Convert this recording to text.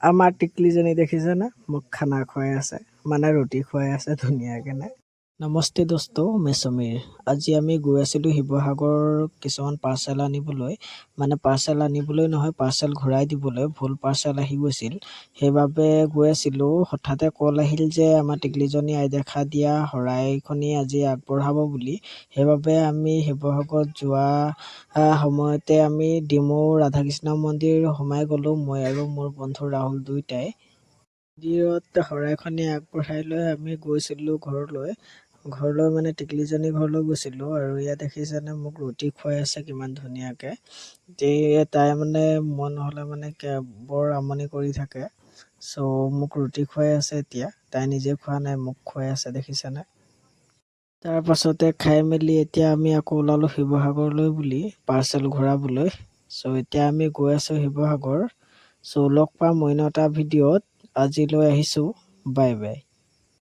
আমাৰ টিকলিজনী দেখিছেনে মোক খানা খুৱাই আছে মানে ৰুটি খুৱাই আছে ধুনীয়াকে নে। নমস্তে দোস্ত, মই সমীৰ। আজি আমি গৈ আছিলোঁ শিৱসাগৰ কিছুমান পাৰ্চেল আনিবলৈ, মানে পাৰ্চেল আনিবলৈ নহয়, পাৰ্চেল ঘূৰাই দিবলৈ। ভুল পাৰ্চেল আহি গৈছিল, সেইবাবে গৈ আছিলোঁ। হঠাতে কল আহিল যে আমাৰ টিকলিজনী আইদেখা দিয়া শৰাইখনি আজি আগবঢ়াব বুলি। সেইবাবে আমি শিৱসাগৰত যোৱা সময়তে আমি ডিমৌ ৰাধাকৃষ্ণ মন্দিৰ সোমাই গ'লোঁ, মই আৰু মোৰ বন্ধু ৰাহুল দুয়োটাই। মন্দিৰত শৰাইখনি আগবঢ়াই লৈ আমি গৈছিলোঁ ঘৰলৈ মানে টিকলিজনী ঘৰলৈ গৈছিলোঁ। আৰু ইয়াত দেখিছেনে মোক ৰুটি খুৱাই আছে কিমান ধুনীয়াকে। তাই মানে মন হ'লে মানে বৰ আমনি কৰি থাকে। মোক ৰুটি খুৱাই আছে এতিয়া, তাই নিজে খোৱা নাই, মোক খুৱাই আছে দেখিছেনে। তাৰ পাছতে খাই মেলি এতিয়া আমি আকৌ ওলালোঁ শিৱসাগৰলৈ বুলি পাৰ্চেল ঘূৰাবলৈ। এতিয়া আমি গৈ আছোঁ শিৱসাগৰ। লগ পাম অন্য এটা ভিডিঅ'ত। আজিলৈ আহিছোঁ, বাই বাই।